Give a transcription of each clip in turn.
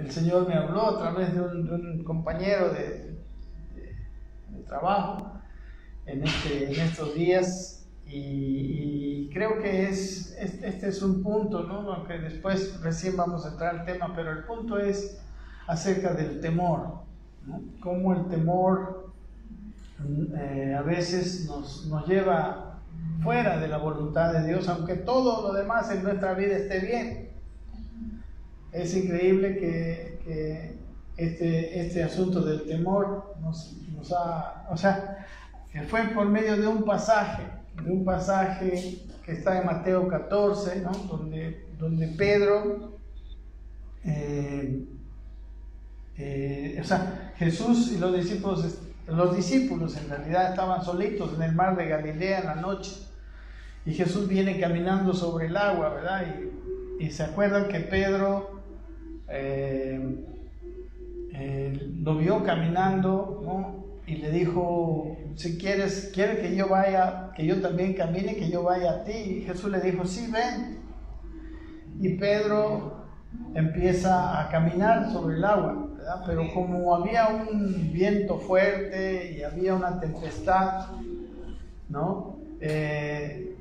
el Señor me habló a través de un compañero de trabajo en estos días, y creo que este es un punto, ¿no? Aunque después recién vamos a entrar al tema, pero el punto es acerca del temor, ¿no? Cómo el temor a veces nos lleva fuera de la voluntad de Dios, aunque todo lo demás en nuestra vida esté bien. Es increíble que este asunto del temor nos ha, o sea, que fue por medio de un pasaje que está en Mateo 14, ¿no? donde Pedro, o sea, Jesús y los discípulos en realidad estaban solitos en el mar de Galilea en la noche, y Jesús viene caminando sobre el agua, ¿verdad? Y se acuerdan que Pedro lo vio caminando, ¿no? Y le dijo: si quiere que yo vaya, que yo también camine, que yo vaya a ti. Y Jesús le dijo: sí, ven. Y Pedro empieza a caminar sobre el agua, ¿verdad? Pero como había un viento fuerte y había una tempestad, ¿no? Le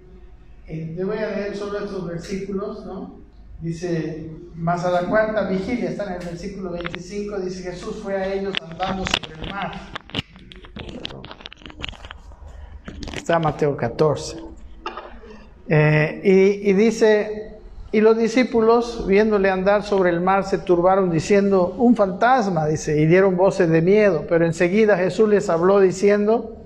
voy a leer solo estos versículos, ¿no? Dice: mas a la cuarta vigilia, está en el versículo 25, dice: Jesús fue a ellos andando sobre el mar. Está Mateo 14. Y dice: y los discípulos, viéndole andar sobre el mar, se turbaron diciendo: un fantasma, dice, y dieron voces de miedo. Pero enseguida Jesús les habló diciendo: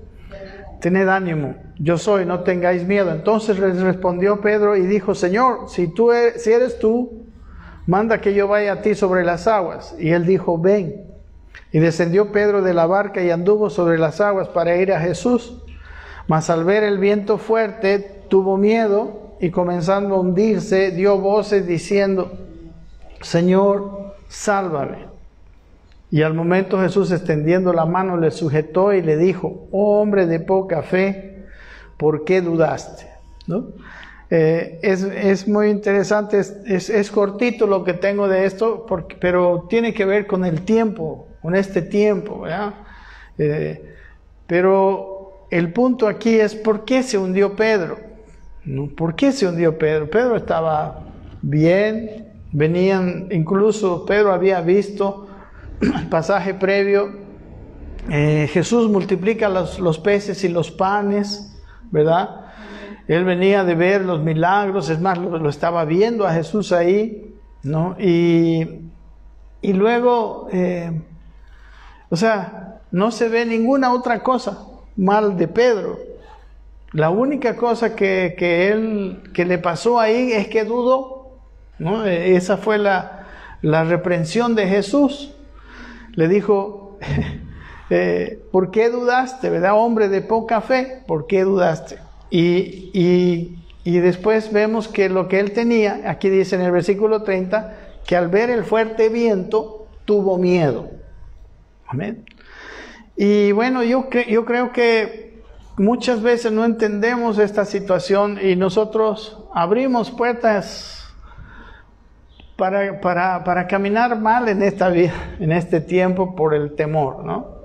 tened ánimo, yo soy, no tengáis miedo. Entonces les respondió Pedro y dijo: Señor, si eres tú, manda que yo vaya a ti sobre las aguas. Y él dijo: ven. Y descendió Pedro de la barca y anduvo sobre las aguas para ir a Jesús. Mas al ver el viento fuerte, tuvo miedo, y comenzando a hundirse, dio voces diciendo: Señor, sálvame. Y al momento Jesús, extendiendo la mano, le sujetó y le dijo: oh hombre de poca fe, ¿por qué dudaste? ¿No? Es muy interesante, es cortito lo que tengo de esto, pero tiene que ver con el tiempo, con este tiempo, ¿verdad? Pero el punto aquí es: ¿por qué se hundió Pedro? ¿No? ¿Por qué se hundió Pedro? Pedro estaba bien, incluso Pedro había visto el pasaje previo, Jesús multiplica los peces y los panes, ¿verdad? Él venía de ver los milagros, es más, lo estaba viendo a Jesús ahí, ¿no? Y luego, o sea, no se ve ninguna otra cosa mal de Pedro. La única cosa que le pasó ahí es que dudó, ¿no? Esa fue la reprensión de Jesús. Le dijo: ¿por qué dudaste, verdad, hombre de poca fe? ¿Por qué dudaste? Y después vemos que lo que él tenía, aquí dice en el versículo 30, que al ver el fuerte viento tuvo miedo. Amén. Y bueno, yo creo que muchas veces no entendemos esta situación y nosotros abrimos puertas para caminar mal en esta vida, en este tiempo, por el temor, ¿no?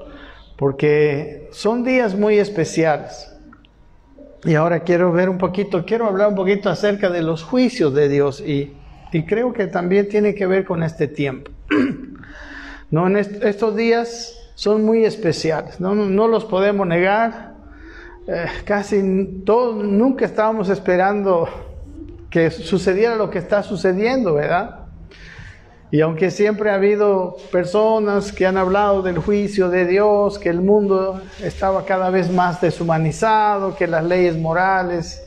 Porque son días muy especiales. Y ahora quiero hablar un poquito acerca de los juicios de Dios, y creo que también tiene que ver con este tiempo. ¿No? En estos días son muy especiales, no los podemos negar. Casi todos nunca estábamos esperando que sucediera lo que está sucediendo, ¿verdad? Y aunque siempre ha habido personas que han hablado del juicio de Dios, que el mundo estaba cada vez más deshumanizado, que las leyes morales,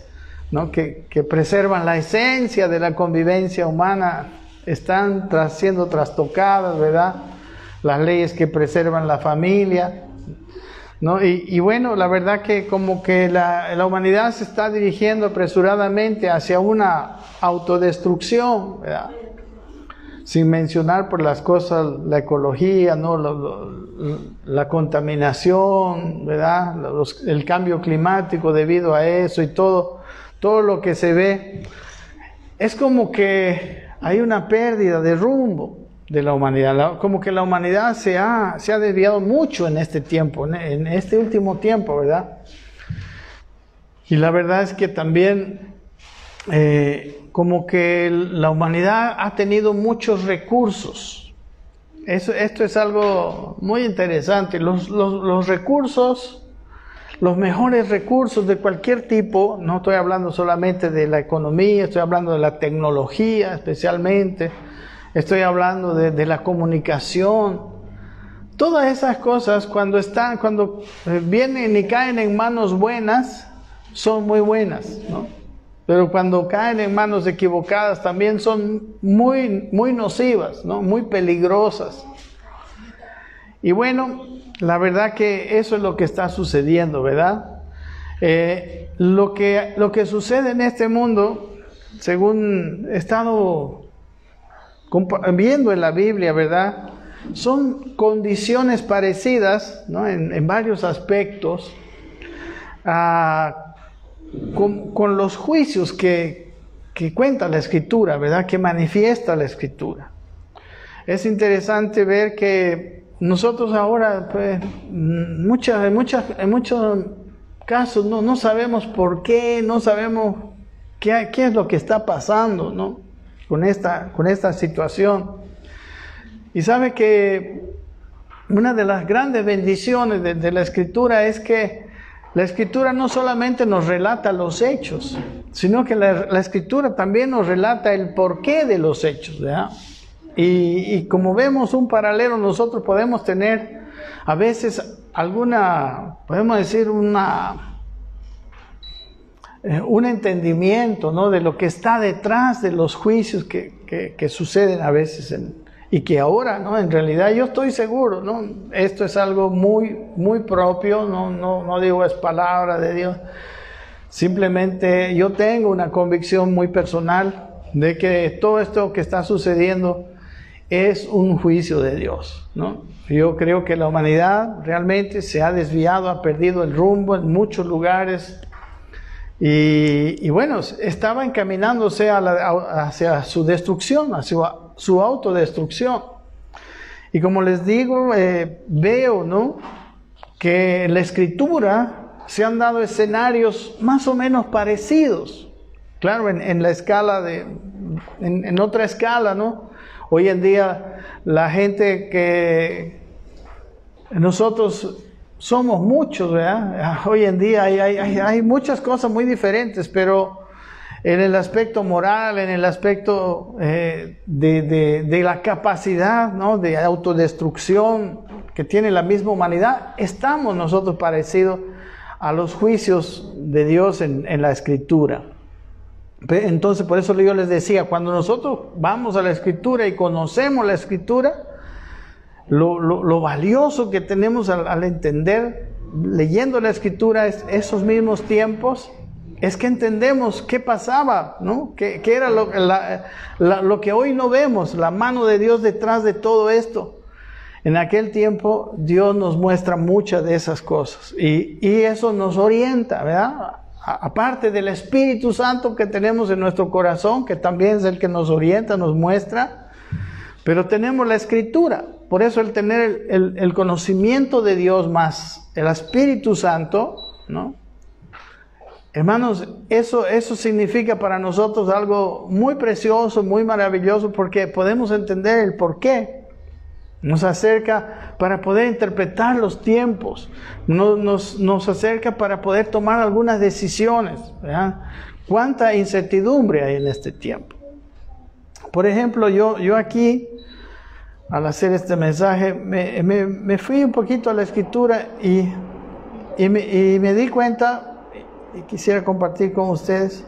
¿no? que preservan la esencia de la convivencia humana, están siendo trastocadas, ¿verdad? Las leyes que preservan la familia, ¿no? Y bueno, la verdad que como que la humanidad se está dirigiendo apresuradamente hacia una autodestrucción, ¿verdad? Sin mencionar por las cosas, la ecología, ¿no? La contaminación, ¿verdad? El cambio climático debido a eso y todo lo que se ve. Es como que hay una pérdida de rumbo, de la humanidad. Como que la humanidad se ha desviado mucho en este tiempo, en este último tiempo, ¿verdad? Y la verdad es que también como que la humanidad ha tenido muchos recursos. Esto es algo muy interesante. Los recursos, los mejores recursos de cualquier tipo, no estoy hablando solamente de la economía, estoy hablando de la tecnología especialmente, estoy hablando de la comunicación. Todas esas cosas cuando vienen y caen en manos buenas, son muy buenas, ¿no? Pero cuando caen en manos equivocadas también son muy, muy nocivas, ¿no? Muy peligrosas. Y bueno, la verdad que eso es lo que está sucediendo, ¿verdad? Lo que sucede en este mundo, según he estado viendo en la Biblia, ¿verdad? Son condiciones parecidas, ¿no? En varios aspectos con los juicios que cuenta la Escritura, ¿verdad? Que manifiesta la Escritura. Es interesante ver que nosotros ahora, pues, en muchos casos no sabemos por qué, no sabemos qué es lo que está pasando, ¿no? Con esta situación. Y sabe que una de las grandes bendiciones de la Escritura es que la Escritura no solamente nos relata los hechos, sino que la Escritura también nos relata el porqué de los hechos, ¿verdad? Y como vemos un paralelo, nosotros podemos tener a veces podemos decir un entendimiento, ¿no? De lo que está detrás de los juicios que suceden a veces y que ahora, ¿no? En realidad yo estoy seguro, ¿no? Esto es algo muy, muy propio, no digo es palabra de Dios. Simplemente yo tengo una convicción muy personal de que todo esto que está sucediendo es un juicio de Dios, ¿no? Yo creo que la humanidad realmente se ha desviado, ha perdido el rumbo en muchos lugares. Y bueno, estaba encaminándose hacia su destrucción, hacia su autodestrucción. Y como les digo, veo, ¿no? Que en la Escritura se han dado escenarios más o menos parecidos. Claro, en la escala en otra escala, ¿no? Hoy en día la gente que nosotros somos muchos, ¿verdad? Hoy en día hay muchas cosas muy diferentes, pero en el aspecto moral, en el aspecto de la capacidad, ¿no? De autodestrucción que tiene la misma humanidad, estamos nosotros parecidos a los juicios de Dios en la Escritura. Entonces, por eso yo les decía, cuando nosotros vamos a la Escritura y conocemos la Escritura, lo valioso que tenemos al entender, leyendo la Escritura, esos mismos tiempos, es que entendemos qué pasaba, ¿no? ¿Qué era lo que hoy no vemos, la mano de Dios detrás de todo esto? En aquel tiempo Dios nos muestra muchas de esas cosas y eso nos orienta, ¿verdad? Aparte del Espíritu Santo que tenemos en nuestro corazón, que también es el que nos orienta, nos muestra, pero tenemos la Escritura. Por eso el tener el conocimiento de Dios más el Espíritu Santo, ¿no? Hermanos, eso significa para nosotros algo muy precioso, muy maravilloso, porque podemos entender el porqué. Nos acerca para poder interpretar los tiempos, nos acerca para poder tomar algunas decisiones, ¿verdad? Cuánta incertidumbre hay en este tiempo. Por ejemplo, yo aquí, al hacer este mensaje, me fui un poquito a la Escritura y me di cuenta, y quisiera compartir con ustedes,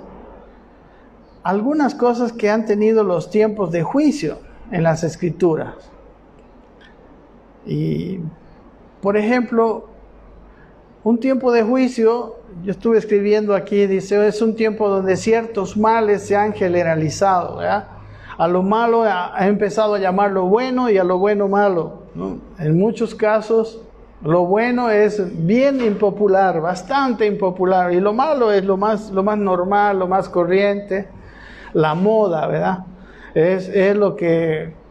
algunas cosas que han tenido los tiempos de juicio en las Escrituras. Y, por ejemplo, un tiempo de juicio, yo estuve escribiendo aquí, dice, es un tiempo donde ciertos males se han generalizado, ¿verdad? A lo malo ha empezado a llamar lo bueno y a lo bueno malo, ¿no? En muchos casos, lo bueno es bien impopular, bastante impopular, y lo malo es lo más normal, lo más corriente, la moda, ¿verdad? Es lo que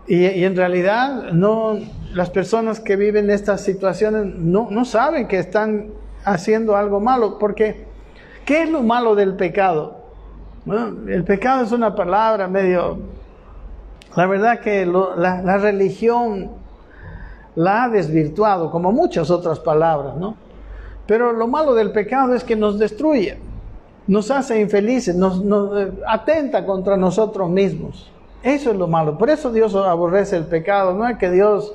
Y en realidad no, las personas que viven estas situaciones no saben que están haciendo algo malo, porque ¿qué es lo malo del pecado? Bueno, el pecado es una palabra medio... La verdad que la religión la ha desvirtuado, como muchas otras palabras, ¿no? Pero lo malo del pecado es que nos destruye, nos hace infelices, nos atenta contra nosotros mismos. Eso es lo malo. Por eso Dios aborrece el pecado. No es que Dios,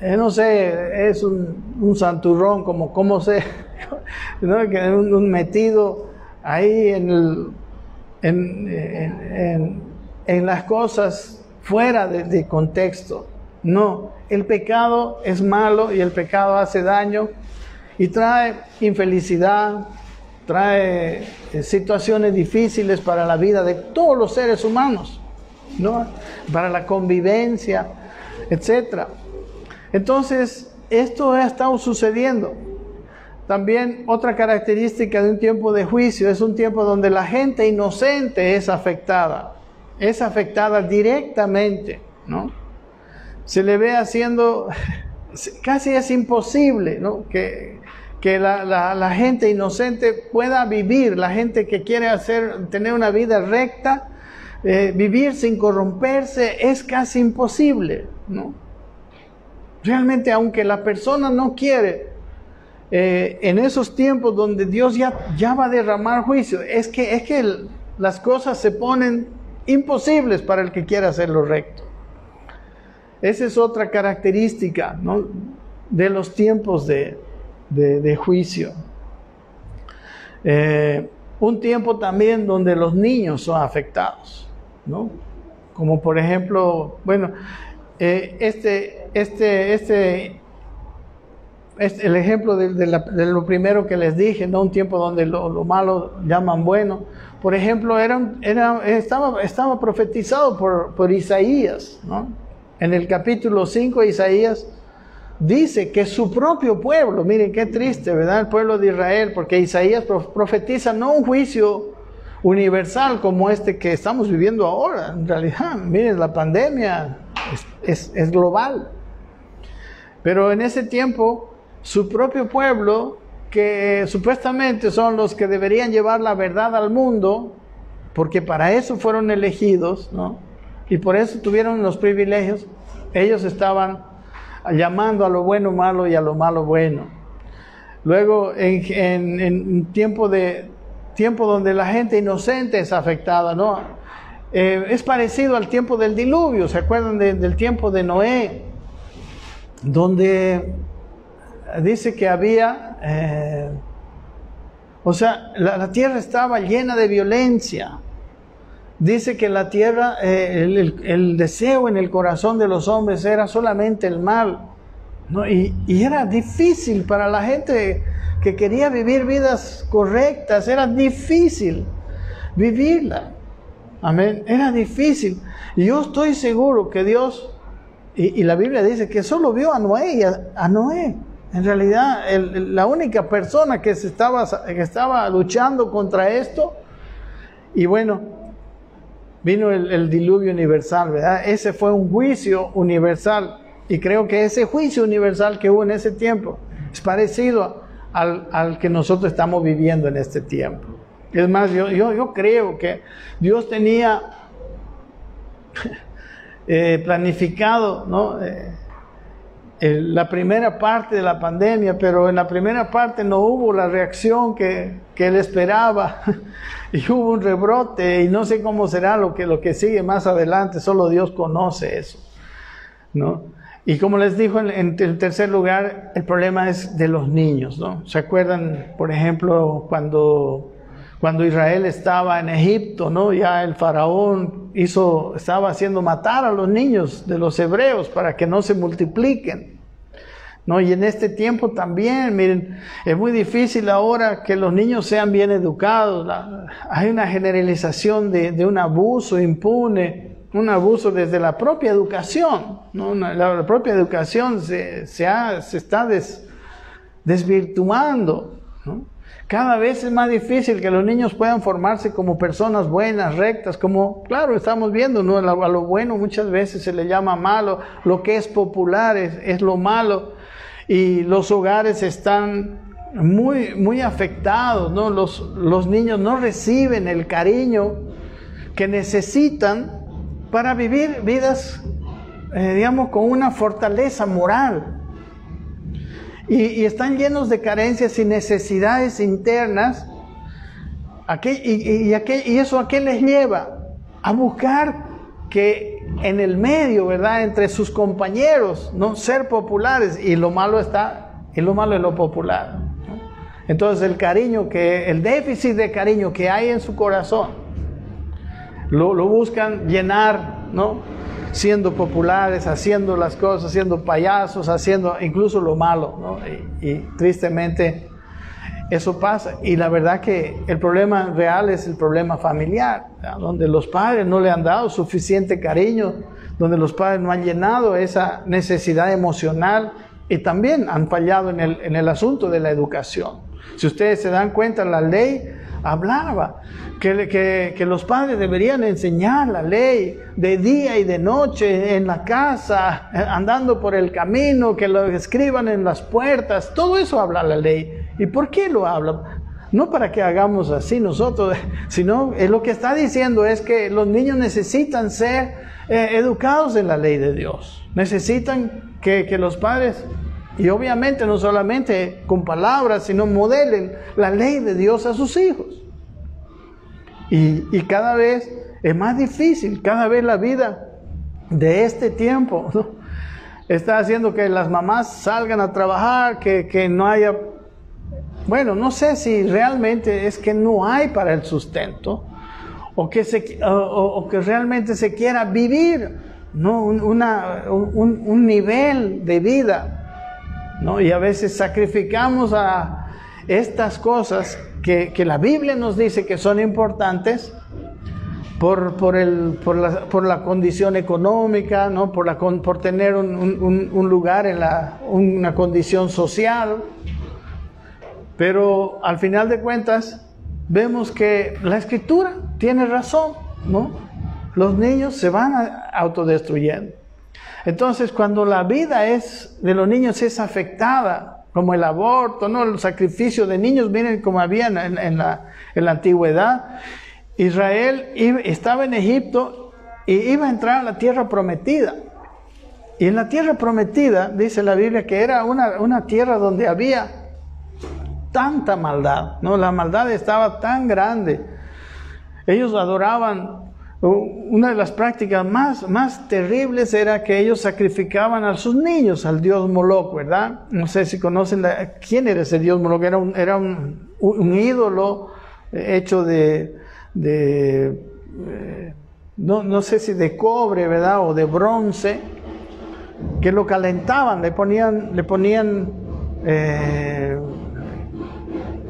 no sé, es un santurrón, como sé, no es que un metido ahí en las cosas fuera de contexto. No, el pecado es malo y el pecado hace daño y trae infelicidad, trae situaciones difíciles para la vida de todos los seres humanos, ¿no? Para la convivencia, etc. Entonces, esto ha estado sucediendo. También otra característica de un tiempo de juicio es un tiempo donde la gente inocente es afectada directamente, ¿no? Se le ve haciendo, casi es imposible, ¿no? que la gente inocente pueda vivir, la gente que quiere tener una vida recta, vivir sin corromperse, es casi imposible, ¿no? Realmente, aunque la persona no quiere, en esos tiempos donde Dios ya va a derramar juicio, es que las cosas se ponen imposibles para el que quiera hacer lo recto. Esa es otra característica, ¿no?, de los tiempos de juicio. Un tiempo también donde los niños son afectados, ¿no? Como por ejemplo, bueno, el ejemplo de lo primero que les dije, ¿no? Un tiempo donde lo malo llaman bueno. Por ejemplo, estaba profetizado por Isaías, ¿no? En el capítulo 5 de Isaías dice que su propio pueblo, miren qué triste, ¿verdad? El pueblo de Israel, porque Isaías profetiza no un juicio universal como este que estamos viviendo ahora. En realidad, miren, la pandemia es global. Pero en ese tiempo, su propio pueblo, que supuestamente son los que deberían llevar la verdad al mundo, porque para eso fueron elegidos, ¿no?, y por eso tuvieron los privilegios, ellos estaban llamando a lo bueno malo y a lo malo bueno. Luego, en tiempo donde la gente inocente es afectada, ¿no? Es parecido al tiempo del diluvio. ¿Se acuerdan del tiempo de Noé? Donde dice que había, la tierra estaba llena de violencia. Dice que la tierra, el deseo en el corazón de los hombres era solamente el mal, ¿no? Y era difícil para la gente que quería vivir vidas correctas, era difícil vivirla. Amén, era difícil. Y yo estoy seguro que Dios, y la Biblia dice que solo vio a Noé y a Noé. En realidad, la única persona que estaba luchando contra esto, y bueno, vino el diluvio universal, ¿verdad? Ese fue un juicio universal. Y creo que ese juicio universal que hubo en ese tiempo es parecido al que nosotros estamos viviendo en este tiempo. Es más, yo creo que Dios tenía planificado, ¿no?, la primera parte de la pandemia, pero en la primera parte no hubo la reacción que él esperaba y hubo un rebrote y no sé cómo será lo que sigue más adelante, solo Dios conoce eso, ¿no? Y como les dijo en tercer lugar, el problema es de los niños, ¿no? ¿Se acuerdan, por ejemplo, cuando Israel estaba en Egipto, ¿no? Ya el faraón estaba haciendo matar a los niños de los hebreos para que no se multipliquen, ¿no? Y en este tiempo también, miren, es muy difícil ahora que los niños sean bien educados. Hay una generalización de un abuso impune, un abuso desde la propia educación, ¿no? La propia educación se está desvirtuando, ¿no? Cada vez es más difícil que los niños puedan formarse como personas buenas, rectas, como, claro, estamos viendo, ¿no? A lo bueno muchas veces se le llama malo, lo que es popular es lo malo, y los hogares están muy afectados, ¿no? Los niños no reciben el cariño que necesitan para vivir vidas, digamos, con una fortaleza moral. Y están llenos de carencias y necesidades internas. ¿Y eso a qué les lleva? A buscar que en el medio, ¿verdad?, entre sus compañeros, ¿no?, ser populares, y lo malo es lo popular, ¿no? Entonces el déficit de cariño que hay en su corazón, lo buscan llenar, ¿no?, siendo populares, haciendo las cosas, siendo payasos, haciendo incluso lo malo, ¿no? Y tristemente eso pasa. Y la verdad que el problema real es el problema familiar, ¿verdad?, donde los padres no le han dado suficiente cariño, donde los padres no han llenado esa necesidad emocional, y también han fallado en el asunto de la educación. Si ustedes se dan cuenta, la ley hablaba que los padres deberían enseñar la ley de día y de noche, en la casa, andando por el camino, que lo escriban en las puertas. Todo eso habla la ley. ¿Y por qué lo habla? No para que hagamos así nosotros, sino lo que está diciendo es que los niños necesitan ser educados en la ley de Dios. Necesitan que los padres, y obviamente no solamente con palabras, sino modelen la ley de Dios a sus hijos. Y cada vez es más difícil, cada vez la vida de este tiempo, ¿no?, está haciendo que las mamás salgan a trabajar, que no haya, bueno, no sé si realmente es que no hay para el sustento, o que realmente se quiera vivir, ¿no?, un nivel de vida, ¿no? Y a veces sacrificamos a estas cosas que la Biblia nos dice que son importantes por la condición económica, ¿no?, por tener un lugar en una condición social. Pero al final de cuentas vemos que la Escritura tiene razón, ¿no? Los niños se van autodestruyendo. Entonces, cuando la vida de los niños es afectada, como el aborto, ¿no?, el sacrificio de niños, miren cómo había en la antigüedad. Israel estaba en Egipto y iba a entrar a la tierra prometida. Y en la tierra prometida, dice la Biblia, que era una tierra donde había tanta maldad, ¿no? La maldad estaba tan grande. Ellos adoraban. Una de las prácticas más terribles era que ellos sacrificaban a sus niños al dios Moloch, ¿verdad? No sé si conocen quién era ese dios Moloch. Era un ídolo hecho no sé si de cobre, ¿verdad?, o de bronce, que lo calentaban, le ponían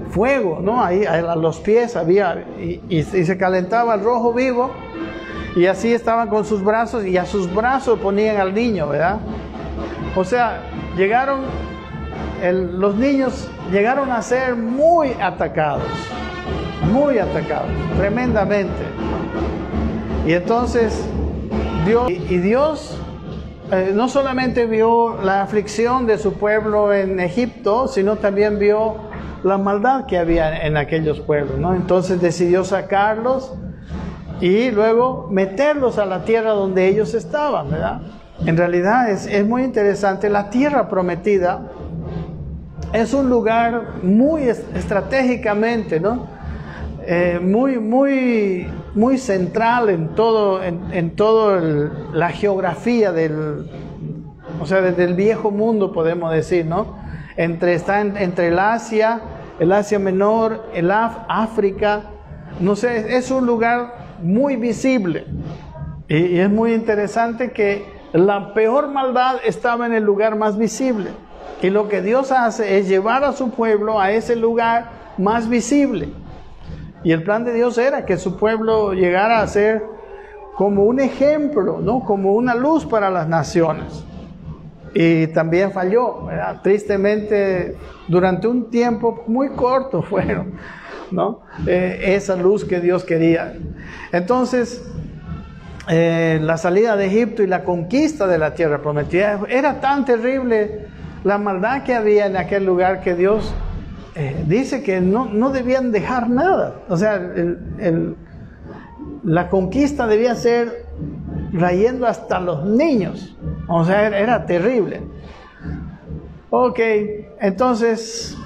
fuego, ¿no?, ahí a los pies había, y se calentaba el rojo vivo. Y así estaban con sus brazos, y a sus brazos ponían al niño, ¿verdad? O sea, los niños llegaron a ser muy atacados, tremendamente. Y entonces Dios no solamente vio la aflicción de su pueblo en Egipto, sino también vio la maldad que había en aquellos pueblos, ¿no? Entonces decidió sacarlos y luego meterlos a la tierra donde ellos estaban, ¿verdad? En realidad es muy interesante. La tierra prometida es un lugar muy estratégicamente, ¿no? Muy central en todo la geografía o sea, desde el viejo mundo, podemos decir, ¿no? Está entre el Asia Menor, África, no sé, es un lugar muy visible. Y es muy interesante que la peor maldad estaba en el lugar más visible. Y lo que Dios hace es llevar a su pueblo a ese lugar más visible. Y el plan de Dios era que su pueblo llegara a ser como un ejemplo, ¿no?, como una luz para las naciones. y también falló, ¿verdad? Tristemente, durante un tiempo muy corto fueron, ¿no? Esa luz que Dios quería. Entonces, la salida de Egipto y la conquista de la tierra prometida, era tan terrible la maldad que había en aquel lugar que Dios dice que no debían dejar nada. O sea, la conquista debía ser trayendo hasta los niños. O sea, era terrible. Ok, entonces,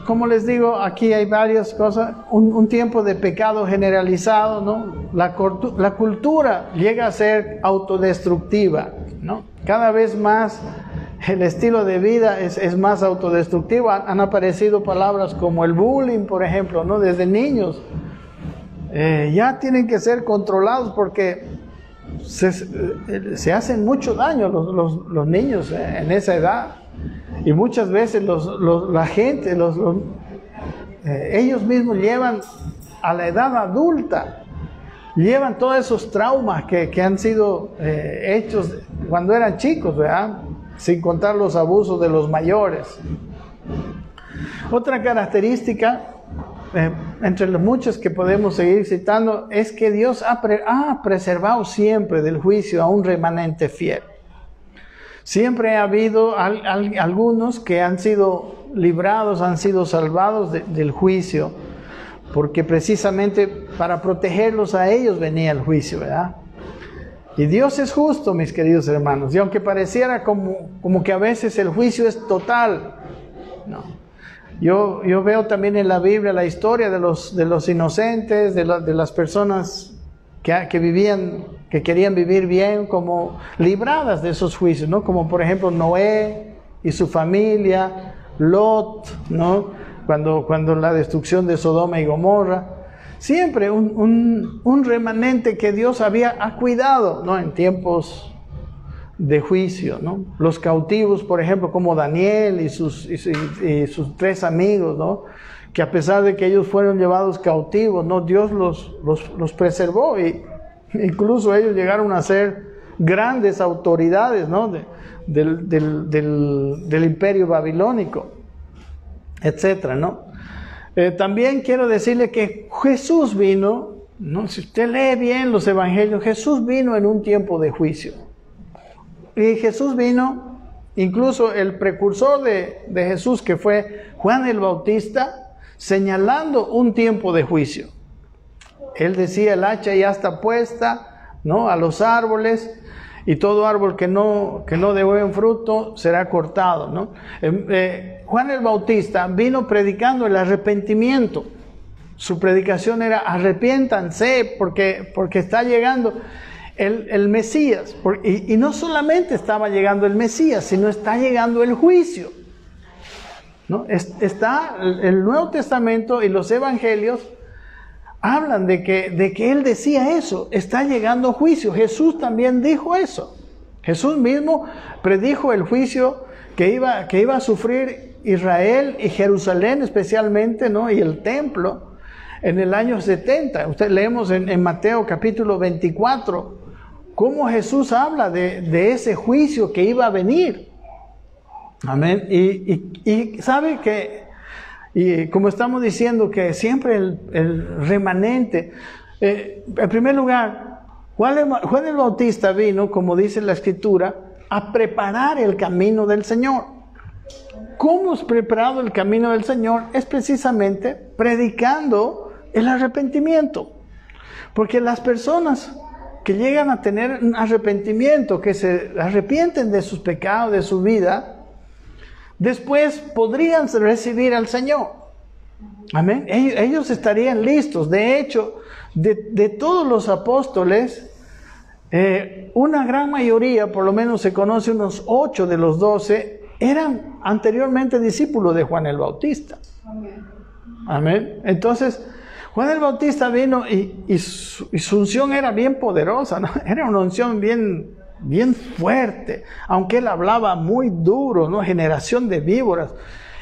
como les digo, aquí hay varias cosas. Un tiempo de pecado generalizado, ¿no? La cultura llega a ser autodestructiva, ¿no? Cada vez más el estilo de vida es más autodestructivo. Han aparecido palabras como el bullying, por ejemplo, ¿no? Desde niños. Ya tienen que ser controlados porque se hacen mucho daño los niños en esa edad. Y muchas veces la gente, ellos mismos llevan a la edad adulta, llevan todos esos traumas que han sido hechos cuando eran chicos, ¿verdad? Sin contar los abusos de los mayores. Otra característica, entre los muchos que podemos seguir citando, es que Dios ha preservado siempre del juicio a un remanente fiel. Siempre ha habido algunos que han sido librados, han sido salvados del juicio, porque precisamente para protegerlos a ellos venía el juicio, ¿verdad? Y Dios es justo, mis queridos hermanos, y aunque pareciera como que a veces el juicio es total, no. Yo veo también en la Biblia la historia de los inocentes, de las personas que querían vivir bien, como libradas de esos juicios, ¿no? Como por ejemplo Noé y su familia, Lot, ¿no? Cuando la destrucción de Sodoma y Gomorra. Siempre un remanente que Dios ha cuidado, ¿no? En tiempos de juicio, ¿no? Los cautivos, por ejemplo, como Daniel y sus 3 amigos, ¿no? Que a pesar de que ellos fueron llevados cautivos, ¿no? Dios los preservó, y incluso ellos llegaron a ser grandes autoridades, ¿no? del imperio babilónico, etcétera, ¿no? También quiero decirle que Jesús vino, ¿no? Si usted lee bien los evangelios, Jesús vino en un tiempo de juicio. Y Jesús vino, incluso el precursor de Jesús, que fue Juan el Bautista, señalando un tiempo de juicio. Él decía: el hacha ya está puesta, ¿no? A los árboles, y todo árbol que no dé buen fruto será cortado, ¿no? Juan el Bautista vino predicando el arrepentimiento. Su predicación era: arrepiéntanse porque está llegando el Mesías. Y no solamente estaba llegando el Mesías, sino está llegando el juicio, ¿no? Está el Nuevo Testamento y los Evangelios hablan de que Él decía eso: está llegando juicio. Jesús también dijo eso. Jesús mismo predijo el juicio que iba a sufrir Israel y Jerusalén especialmente, ¿no? Y el templo en el año 70. Usted leemos en Mateo capítulo 24 cómo Jesús habla de ese juicio que iba a venir. Amén. Y sabe que, y como estamos diciendo, que siempre el remanente, en primer lugar, Juan el Bautista vino, como dice la Escritura, a preparar el camino del Señor. ¿Cómo es preparado el camino del Señor? Es precisamente predicando el arrepentimiento. Porque las personas que llegan a tener un arrepentimiento, que se arrepienten de sus pecados, de su vida, después podrían recibir al Señor. Amén. Ellos estarían listos. De hecho, de todos los apóstoles, una gran mayoría, por lo menos se conoce unos 8 de los 12, eran anteriormente discípulos de Juan el Bautista. Amén. Amén. Entonces, Juan el Bautista vino y su unción era bien poderosa, ¿no? Era una unción bien fuerte, aunque él hablaba muy duro, ¿no? Generación de víboras.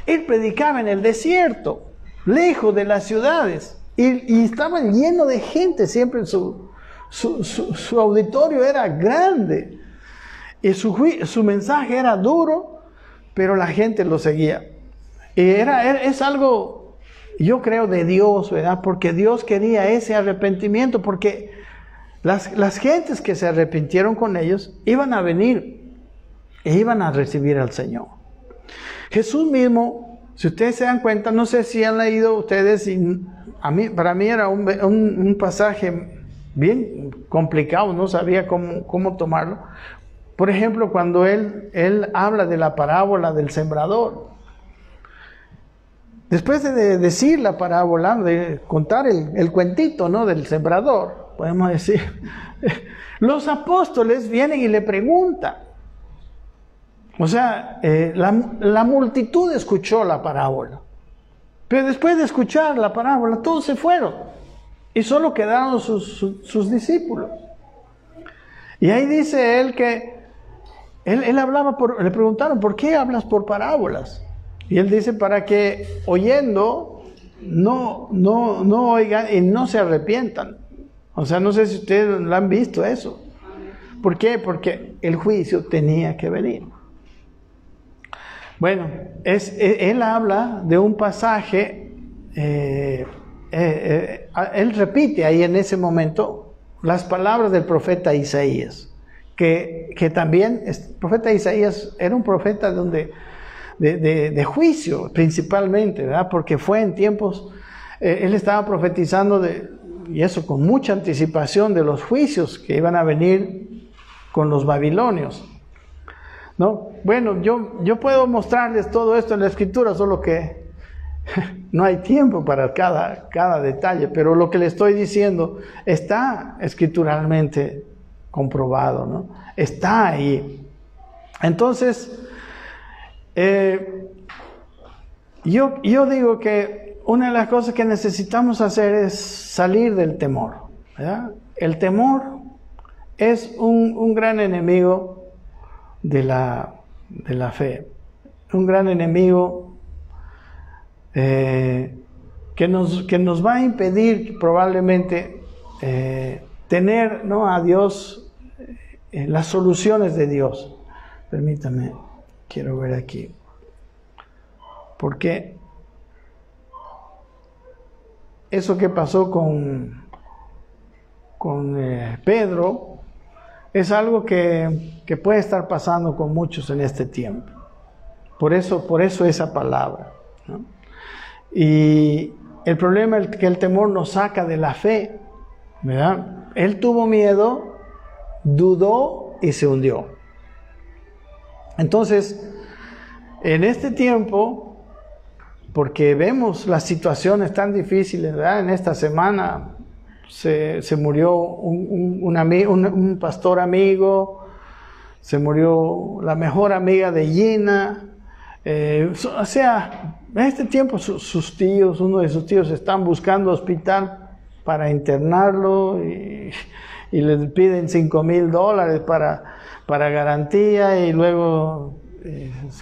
Él predicaba en el desierto, lejos de las ciudades, y estaba lleno de gente, siempre su auditorio era grande. Y su mensaje era duro, pero la gente lo seguía. Y es algo, yo creo, de Dios, ¿verdad? Porque Dios quería ese arrepentimiento, porque las gentes que se arrepintieron con ellos iban a venir e iban a recibir al Señor. Jesús mismo, si ustedes se dan cuenta, no sé si han leído ustedes, para mí era un pasaje bien complicado, no sabía cómo tomarlo. Por ejemplo, cuando él habla de la parábola del sembrador. Después de decir la parábola, de contar el cuentito, ¿no?, del sembrador, podemos decir, los apóstoles vienen y le preguntan. O sea, la multitud escuchó la parábola. Pero después de escuchar la parábola, todos se fueron. Y solo quedaron sus discípulos. Y ahí dice él que él hablaba le preguntaron, ¿por qué hablas por parábolas? Y él dice, para que oyendo no oigan y no se arrepientan. O sea, no sé si ustedes lo han visto eso. ¿Por qué? Porque el juicio tenía que venir. Bueno, él habla de un pasaje, él repite ahí en ese momento las palabras del profeta Isaías, que también, el profeta Isaías era un profeta de juicio principalmente, ¿verdad? Porque fue en tiempos, él estaba profetizando y eso con mucha anticipación de los juicios que iban a venir con los babilonios, ¿no? Bueno, yo puedo mostrarles todo esto en la Escritura, solo que no hay tiempo para cada detalle, pero lo que le estoy diciendo está escrituralmente comprobado, ¿no? Está ahí. Entonces, yo digo que una de las cosas que necesitamos hacer es salir del temor, ¿verdad? El temor es un gran enemigo de la fe, un gran enemigo que nos va a impedir probablemente tener, ¿no?, a Dios, las soluciones de Dios. Permítame, quiero ver aquí, porque eso que pasó con Pedro es algo que puede estar pasando con muchos en este tiempo. Por eso esa palabra, ¿no? Y el problema es que el temor nos saca de la fe, ¿verdad? Él tuvo miedo, dudó y se hundió. Entonces, en este tiempo, porque vemos las situaciones tan difíciles, ¿verdad? En esta semana se murió un pastor amigo, se murió la mejor amiga de Gina. O sea, en este tiempo uno de sus tíos están buscando hospital para internarlo y le piden $5,000 para garantía, y luego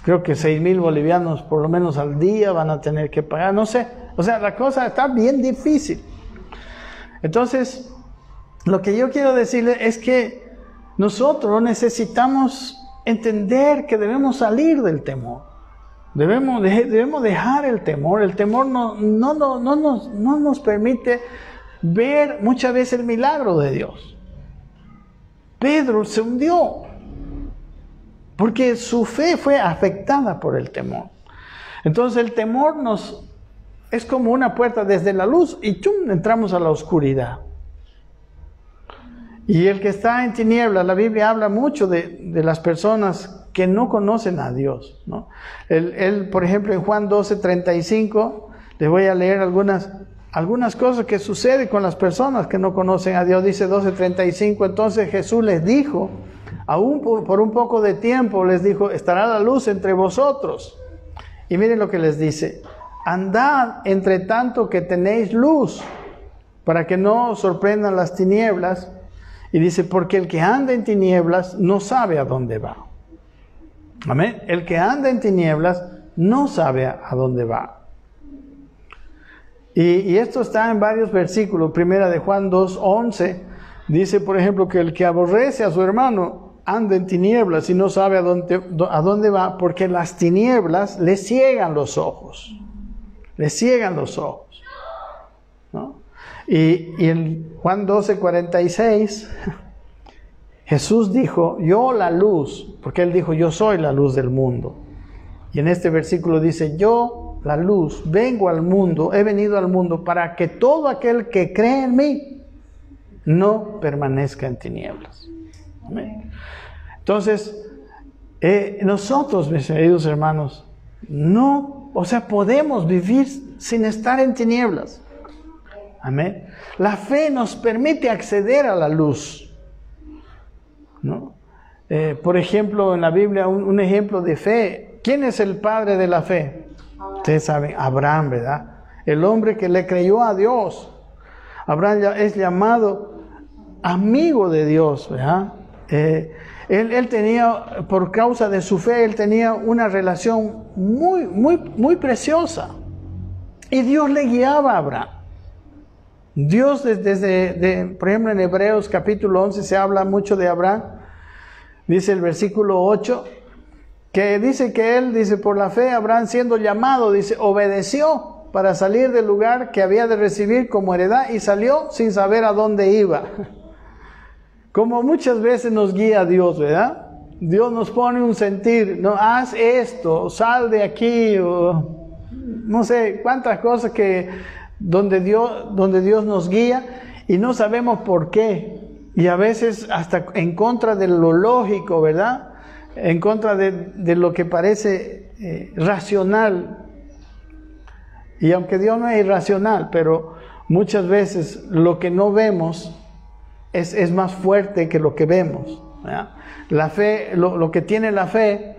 creo que 6,000 bolivianos por lo menos al día van a tener que pagar, no sé. O sea, la cosa está bien difícil. Entonces, lo que yo quiero decirle es que nosotros necesitamos entender que debemos salir del temor. Debemos dejar el temor. El temor no nos permite ver muchas veces el milagro de Dios. Pedro se hundió porque su fe fue afectada por el temor. Entonces el temor es como una puerta desde la luz y ¡chum!, entramos a la oscuridad. Y el que está en tinieblas, la Biblia habla mucho de las personas que no conocen a Dios, ¿no? Por ejemplo, en Juan 12:35, les voy a leer algunas cosas que suceden con las personas que no conocen a Dios. Dice 12:35, entonces Jesús les dijo, aún por un poco de tiempo, les dijo, estará la luz entre vosotros. Y miren lo que les dice, andad entre tanto que tenéis luz, para que no os sorprendan las tinieblas. Y dice, porque el que anda en tinieblas no sabe a dónde va. Amén. El que anda en tinieblas no sabe a dónde va. Y esto está en varios versículos. Primera de Juan 2:11 dice, por ejemplo, que el que aborrece a su hermano anda en tinieblas y no sabe a dónde va, porque las tinieblas le ciegan los ojos. Le ciegan los ojos, ¿no? Y en Juan 12:46, Jesús dijo, yo la luz, porque Él dijo, yo soy la luz del mundo. Y en este versículo dice, yo, la luz, vengo al mundo, he venido al mundo para que todo aquel que cree en mí no permanezca en tinieblas. Amén. Entonces, nosotros, mis queridos hermanos, podemos vivir sin estar en tinieblas. Amén. La fe nos permite acceder a la luz, ¿no? Por ejemplo, en la Biblia, un ejemplo de fe. ¿Quién es el padre de la fe? Ustedes saben, Abraham, ¿verdad? El hombre que le creyó a Dios. Abraham es llamado amigo de Dios, ¿verdad? Él tenía, por causa de su fe, él tenía una relación muy preciosa. Y Dios le guiaba a Abraham. Dios, por ejemplo, en Hebreos capítulo 11 se habla mucho de Abraham. Dice el versículo 8, que dice que él, por la fe, Abraham siendo llamado, obedeció para salir del lugar que había de recibir como heredad y salió sin saber a dónde iba. Como muchas veces nos guía Dios, ¿verdad? Dios nos pone un sentir, no, haz esto, sal de aquí, o no sé cuántas cosas donde Dios nos guía y no sabemos por qué. Y a veces hasta en contra de lo lógico, ¿verdad? En contra de lo que parece racional. Y aunque Dios no es irracional, pero muchas veces lo que no vemos es más fuerte que lo que vemos, ¿verdad? La fe, lo que tiene la fe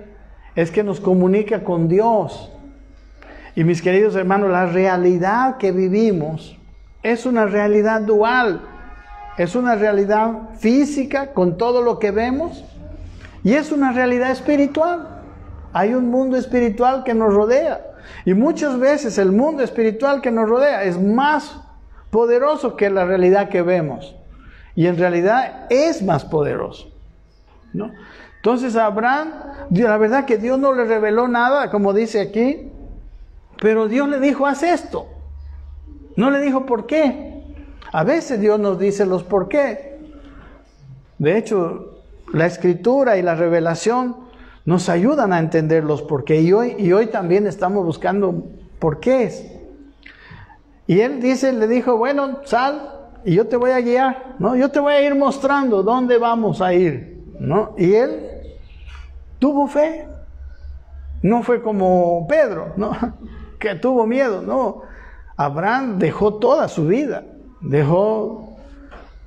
es que nos comunica con Dios. Y mis queridos hermanos, la realidad que vivimos es una realidad dual. Es una realidad física con todo lo que vemos y es una realidad espiritual. Hay un mundo espiritual que nos rodea y muchas veces el mundo espiritual que nos rodea es más poderoso que la realidad que vemos y en realidad es más poderoso, ¿no? Entonces a Abraham, la verdad que Dios no le reveló nada, como dice aquí, pero Dios le dijo, haz esto. No le dijo por qué. A veces Dios nos dice los por qué. De hecho, la Escritura y la revelación nos ayudan a entender los por qué. Y hoy también estamos buscando por qué. Y Él le dijo, bueno, sal y yo te voy a guiar, ¿no? Yo te voy a ir mostrando dónde vamos a ir, ¿no? Y Él tuvo fe. No fue como Pedro, ¿no? Que tuvo miedo, no. Abraham dejó toda su vida. Dejó,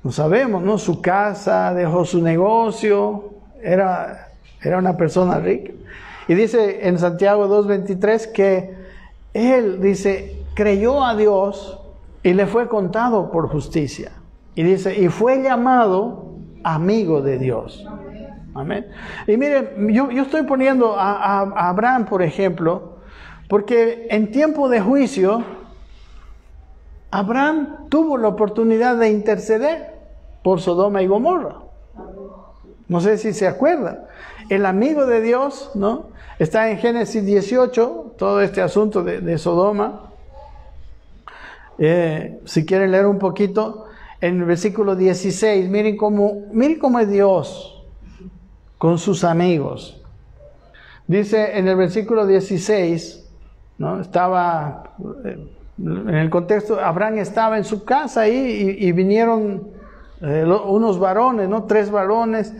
no sabemos, ¿no? Su casa, dejó su negocio, era una persona rica. Y dice en Santiago 2:23 que él, creyó a Dios y le fue contado por justicia. Y dice, y fue llamado amigo de Dios. Amén. Y miren, yo estoy poniendo a Abraham, por ejemplo, porque en tiempo de juicio, Abraham tuvo la oportunidad de interceder por Sodoma y Gomorra. No sé si se acuerdan. El amigo de Dios, ¿no? Está en Génesis 18, todo este asunto de Sodoma. Si quieren leer un poquito, en el versículo 16, miren cómo es Dios con sus amigos. Dice en el versículo 16, ¿no? Estaba... En el contexto, Abraham estaba en su casa ahí y vinieron unos varones, ¿no? 3 varones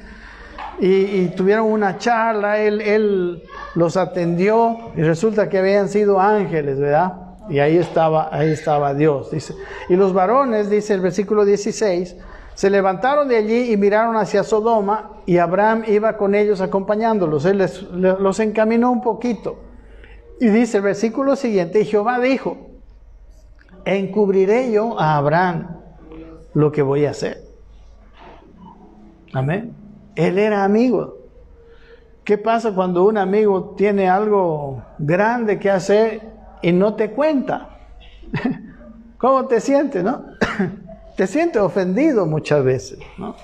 y tuvieron una charla, él los atendió y resulta que habían sido ángeles, ¿verdad? Y ahí estaba Dios, dice. Y los varones, dice el versículo 16, se levantaron de allí y miraron hacia Sodoma y Abraham iba con ellos acompañándolos, él los encaminó un poquito. Y dice el versículo siguiente, y Jehová dijo, encubriré yo a Abraham lo que voy a hacer. Amén. Él era amigo. ¿Qué pasa cuando un amigo tiene algo grande que hacer y no te cuenta? ¿Cómo te sientes, no? Te sientes ofendido muchas veces, ¿no?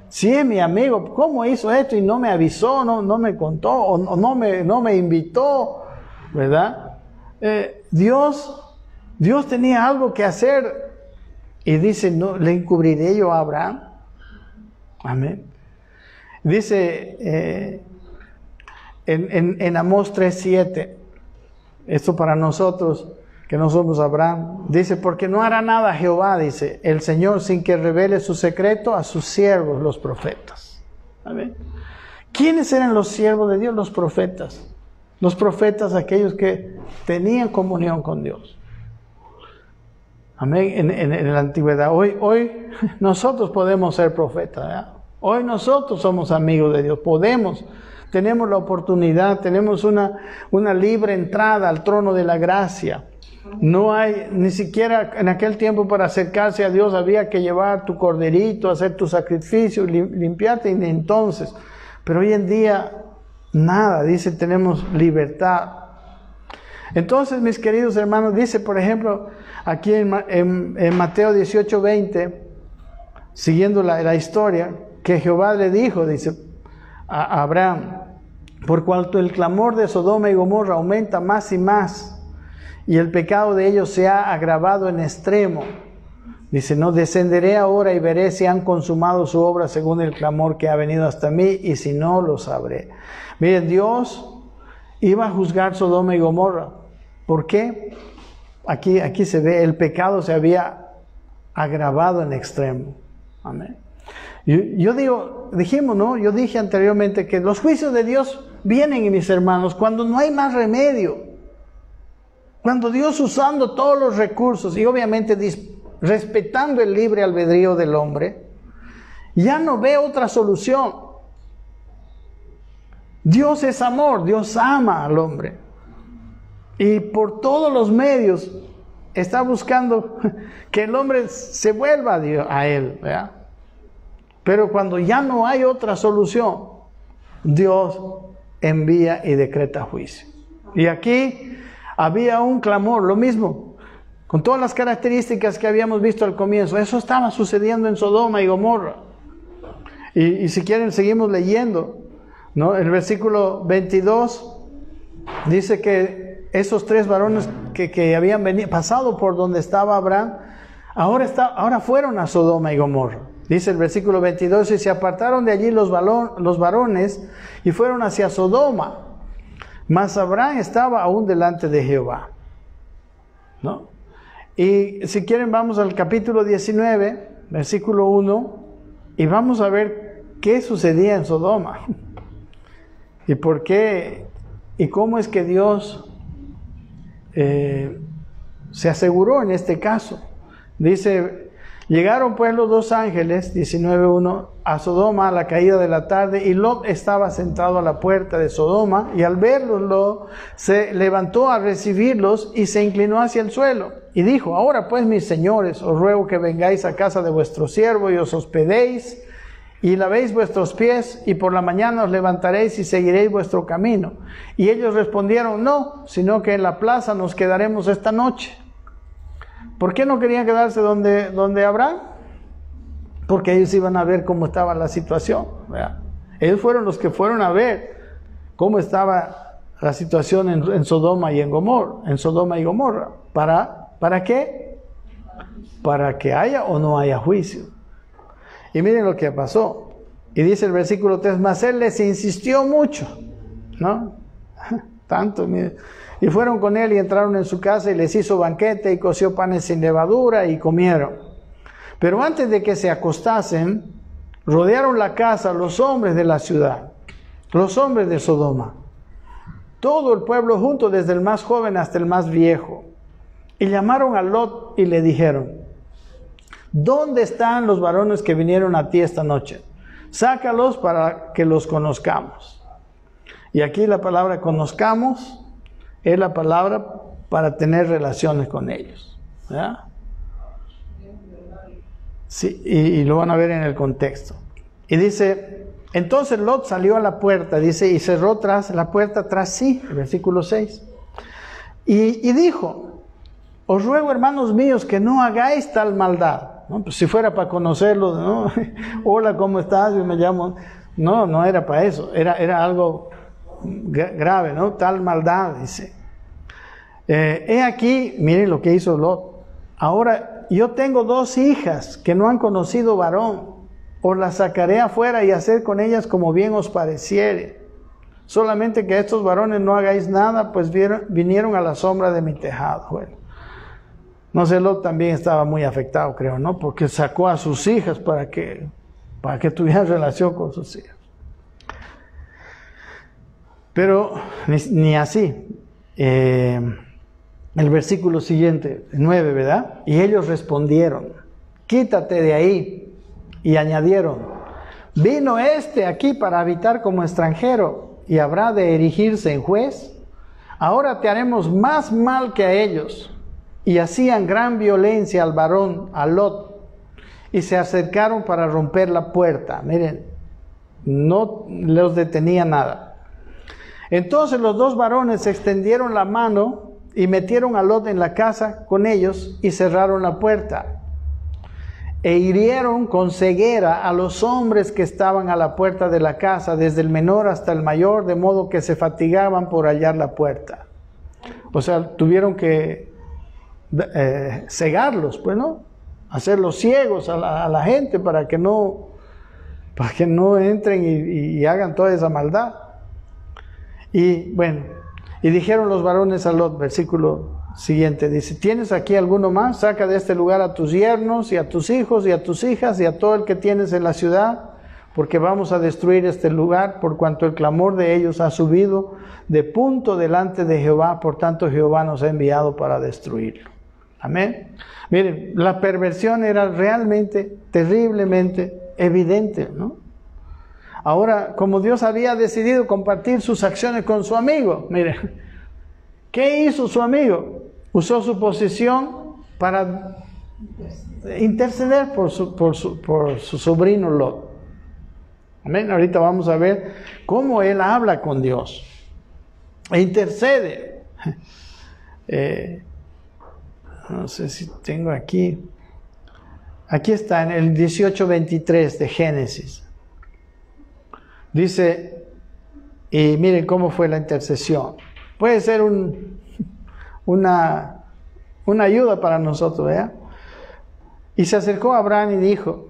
Si es mi amigo, ¿cómo hizo esto y no me avisó, no me contó o no me invitó? ¿Verdad? Dios tenía algo que hacer y dice, no, ¿le encubriré yo a Abraham? Amén. Dice en Amós 3:7, esto para nosotros que no somos Abraham, dice, porque no hará nada Jehová, dice el Señor, sin que revele su secreto a sus siervos, los profetas. Amén. ¿Quiénes eran los siervos de Dios? Los profetas. Los profetas, aquellos que tenían comunión con Dios. Amén. En la antigüedad. Hoy nosotros podemos ser profetas, ¿verdad? Hoy nosotros somos amigos de Dios. Tenemos la oportunidad, tenemos una libre entrada al trono de la gracia. No hay, ni siquiera en aquel tiempo para acercarse a Dios había que llevar tu corderito, hacer tu sacrificio, limpiarte, y entonces. Pero hoy en día, nada, dice, tenemos libertad. Entonces, mis queridos hermanos, dice, por ejemplo, aquí en Mateo 18:20, siguiendo la historia, que Jehová le dijo, dice, a Abraham, por cuanto el clamor de Sodoma y Gomorra aumenta más y más, y el pecado de ellos se ha agravado en extremo. Dice, no, descenderé ahora y veré si han consumado su obra según el clamor que ha venido hasta mí, y si no, lo sabré. Miren, Dios iba a juzgar Sodoma y Gomorra. ¿Por qué? Aquí se ve, el pecado se había agravado en extremo. Amén. Yo dijimos, ¿no? Yo dije anteriormente que los juicios de Dios vienen, mis hermanos, cuando no hay más remedio. Cuando Dios, usando todos los recursos y obviamente respetando el libre albedrío del hombre, ya no ve otra solución. Dios es amor, Dios ama al hombre. Y por todos los medios está buscando que el hombre se vuelva a Él, ¿verdad? Pero cuando ya no hay otra solución, Dios envía y decreta juicio. Y aquí había un clamor, lo mismo, con todas las características que habíamos visto al comienzo. Eso estaba sucediendo en Sodoma y Gomorra. Y si quieren, seguimos leyendo, ¿no? El versículo 22 dice que esos 3 varones que habían pasado por donde estaba Abraham, ahora fueron a Sodoma y Gomorra. Dice el versículo 22, y se apartaron de allí los varones y fueron hacia Sodoma. Mas Abraham estaba aún delante de Jehová, ¿no? Y si quieren, vamos al capítulo 19, versículo 1, y vamos a ver qué sucedía en Sodoma. Y por qué, y cómo es que Dios se aseguró en este caso. Dice, llegaron pues los 2 ángeles, 19:1, a Sodoma a la caída de la tarde, y Lot estaba sentado a la puerta de Sodoma, y al verlos Lot se levantó a recibirlos y se inclinó hacia el suelo, y dijo, ahora pues, mis señores, os ruego que vengáis a casa de vuestro siervo y os hospedéis, y lavéis vuestros pies, y por la mañana os levantaréis y seguiréis vuestro camino. Y ellos respondieron, no, sino que en la plaza nos quedaremos esta noche. ¿Por qué no querían quedarse donde Abraham? Porque ellos iban a ver cómo estaba la situación, ¿verdad? Ellos fueron los que fueron a ver cómo estaba la situación en Sodoma y en Gomorra. ¿Para qué? Para que haya o no haya juicio. Y miren lo que pasó. Y dice el versículo 3, mas él les insistió mucho, ¿no? Tanto, miren. Y fueron con él y entraron en su casa y les hizo banquete y coció panes sin levadura y comieron. Pero antes de que se acostasen, rodearon la casa los hombres de la ciudad, los hombres de Sodoma, todo el pueblo junto, desde el más joven hasta el más viejo. Y llamaron a Lot y le dijeron, ¿dónde están los varones que vinieron a ti esta noche? Sácalos para que los conozcamos. Y aquí la palabra conozcamos es la palabra para tener relaciones con ellos, ¿verdad? Sí, y lo van a ver en el contexto. Y dice, entonces Lot salió a la puerta, dice, y cerró la puerta tras sí, el versículo 6. Y dijo, os ruego, hermanos míos, que no hagáis tal maldad. ¿no? Pues si fuera para conocerlo, ¿no? Hola, ¿cómo estás? Yo me llamo. No, no era para eso, era algo grave, ¿no? Tal maldad, dice. He aquí, miren lo que hizo Lot. Ahora, yo tengo 2 hijas que no han conocido varón. Os las sacaré afuera y hacer con ellas como bien os pareciere. Solamente que a estos varones no hagáis nada, pues vinieron a la sombra de mi tejado. Bueno, no sé, Lot también estaba muy afectado, creo, ¿no? Porque sacó a sus hijas para que tuvieran relación con sus hijas. Pero ni así. El versículo siguiente, 9, ¿verdad? Y ellos respondieron, quítate de ahí. Y añadieron, vino este aquí para habitar como extranjero y habrá de erigirse en juez. Ahora te haremos más mal que a ellos. Y hacían gran violencia al varón, a Lot, y se acercaron para romper la puerta. Miren, no los detenía nada. Entonces los 2 varones extendieron la mano y metieron a Lot en la casa con ellos y cerraron la puerta. E hirieron con ceguera a los hombres que estaban a la puerta de la casa, desde el menor hasta el mayor, de modo que se fatigaban por hallar la puerta. O sea, tuvieron que cegarlos, pues, ¿no? Hacerlos ciegos a la gente para que no entren y hagan toda esa maldad. Y bueno, y dijeron los varones a Lot, versículo siguiente, dice, ¿tienes aquí alguno más? Saca de este lugar a tus yernos y a tus hijos y a tus hijas y a todo el que tienes en la ciudad, porque vamos a destruir este lugar, por cuanto el clamor de ellos ha subido de punto delante de Jehová, por tanto Jehová nos ha enviado para destruirlo. Amén. Miren, la perversión era realmente, terriblemente evidente, ¿no? Ahora, como Dios había decidido compartir sus acciones con su amigo, miren, ¿qué hizo su amigo? Usó su posición para interceder por su sobrino Lot. Amén. Ahorita vamos a ver cómo él habla con Dios e intercede. No sé si tengo aquí. Aquí está en el 18:23 de Génesis. Dice, y miren cómo fue la intercesión. Puede ser una ayuda para nosotros, ¿verdad? Y se acercó a Abraham y dijo,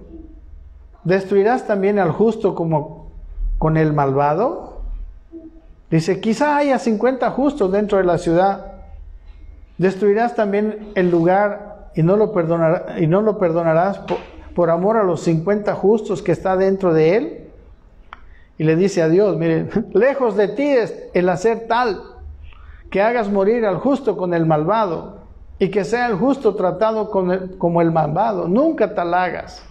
¿destruirás también al justo como con el malvado? Dice, quizá haya 50 justos dentro de la ciudad. ¿Destruirás también el lugar y no lo perdonarás por amor a los 50 justos que está dentro de él? Y le dice a Dios, miren, lejos de ti es el hacer tal, que hagas morir al justo con el malvado, y que sea el justo tratado como el malvado. Nunca tal hagas.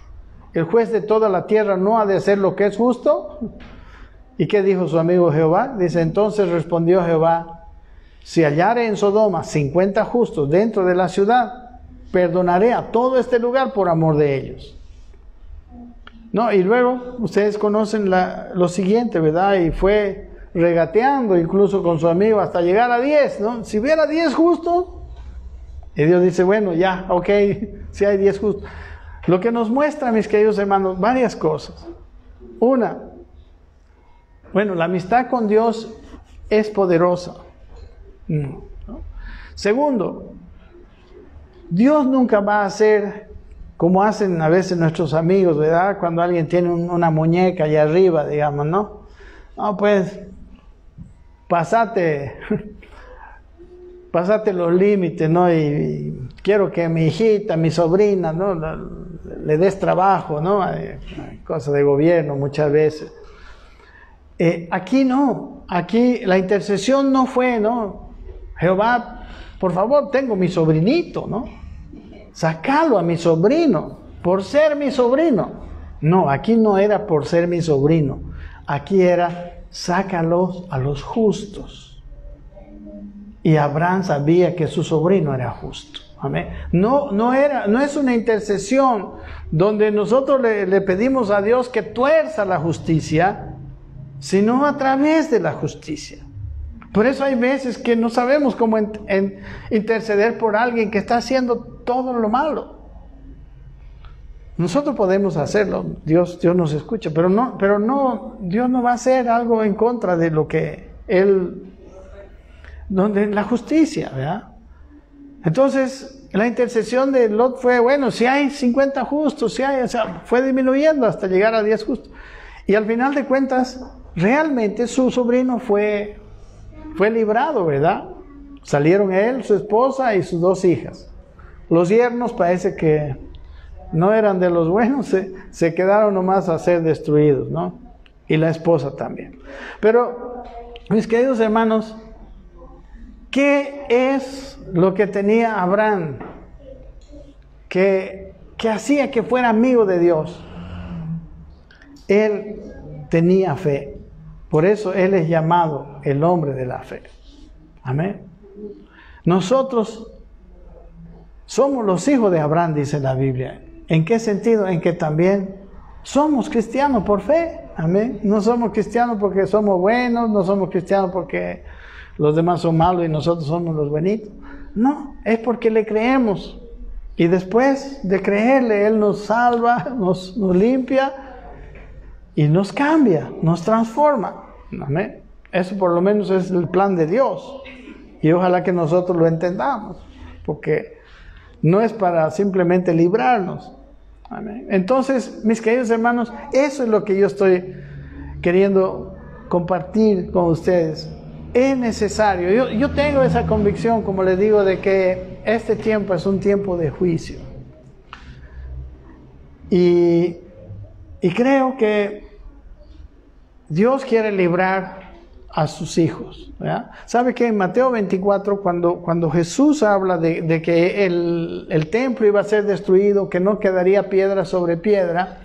El juez de toda la tierra no ha de hacer lo que es justo. ¿Y qué dijo su amigo Jehová? Dice, entonces respondió Jehová, si hallare en Sodoma 50 justos dentro de la ciudad, perdonaré a todo este lugar por amor de ellos. No, y luego ustedes conocen lo siguiente, ¿verdad? Y fue regateando incluso con su amigo hasta llegar a 10, ¿no? Si hubiera 10 justos, y Dios dice, bueno, ya, ok, si hay 10 justos. Lo que nos muestra, mis queridos hermanos, varias cosas. Una, bueno, la amistad con Dios es poderosa. ¿No? Segundo, Dios nunca va a hacer como hacen a veces nuestros amigos, ¿verdad? Cuando alguien tiene una muñeca allá arriba, digamos, ¿no? No, pues, pasate los límites, ¿no? Y quiero que mi hijita, mi sobrina, ¿no? Le des trabajo, ¿no? Cosas de gobierno muchas veces. Aquí no, aquí la intercesión no fue, ¿no? Jehová, por favor, tengo mi sobrinito, ¿no? Sácalo a mi sobrino, por ser mi sobrino. No, aquí no era por ser mi sobrino. Aquí era, sácalos a los justos. Y Abraham sabía que su sobrino era justo. Amén. No es una intercesión donde nosotros le pedimos a Dios que tuerza la justicia, sino a través de la justicia. Por eso hay veces que no sabemos cómo interceder por alguien que está haciendo todo lo malo. Nosotros podemos hacerlo, Dios nos escucha, pero Dios no va a hacer algo en contra de lo que donde la justicia, ¿verdad? Entonces, la intercesión de Lot fue, bueno, si hay 50 justos, o sea, fue disminuyendo hasta llegar a 10 justos. Y al final de cuentas, realmente su sobrino fue librado, ¿verdad? Salieron él, su esposa y sus 2 hijas. Los yernos parece que no eran de los buenos, se quedaron nomás a ser destruidos, ¿no? Y la esposa también. Pero, mis queridos hermanos, ¿qué es lo que tenía Abraham que hacía que fuera amigo de Dios? Él tenía fe. Por eso él es llamado el hombre de la fe. Amén. Nosotros somos los hijos de Abraham, dice la Biblia. ¿En qué sentido? En que también somos cristianos por fe. Amén. No somos cristianos porque somos buenos, no somos cristianos porque los demás son malos y nosotros somos los buenitos. No, es porque le creemos. Y después de creerle, Él nos salva, nos limpia y nos cambia, nos transforma. Amén. Eso por lo menos es el plan de Dios. Y ojalá que nosotros lo entendamos, porque no es para simplemente librarnos. Amén. Entonces, mis queridos hermanos, eso es lo que yo estoy queriendo compartir con ustedes. Es necesario. Yo tengo esa convicción, como les digo, de que este tiempo es un tiempo de juicio. Y creo que Dios quiere librar a sus hijos, ¿verdad? ¿Sabe que en Mateo 24, cuando Jesús habla de que el templo iba a ser destruido, que no quedaría piedra sobre piedra,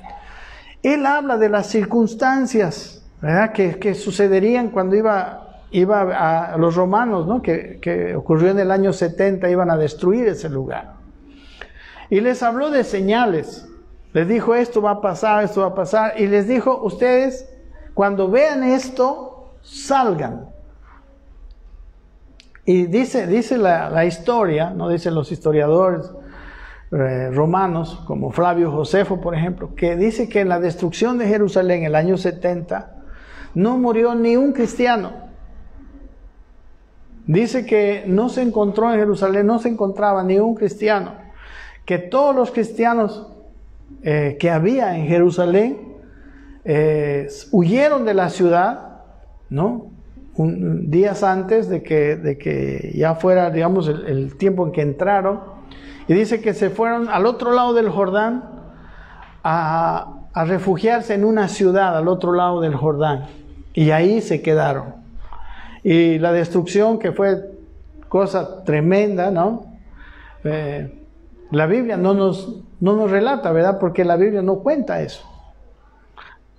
Él habla de las circunstancias, ¿verdad? que sucederían cuando iba a los romanos, ¿no? que ocurrió en el año 70, iban a destruir ese lugar. Y les habló de señales. Les dijo, esto va a pasar. Y les dijo, ustedes, cuando vean esto, salgan. Y dice la historia, no dicen los historiadores romanos, como Flavio Josefo, por ejemplo, que dice que en la destrucción de Jerusalén, en el año 70, no murió ni un cristiano. Dice que no se encontró en Jerusalén, no se encontraba ni un cristiano. Que todos los cristianos que había en Jerusalén huyeron de la ciudad, ¿no? Días antes de que ya fuera, digamos, el tiempo en que entraron. Y dice que se fueron al otro lado del Jordán a refugiarse en una ciudad al otro lado del Jordán. Y ahí se quedaron. Y la destrucción, que fue cosa tremenda, ¿no? La Biblia no nos relata, ¿verdad? Porque la Biblia no cuenta eso.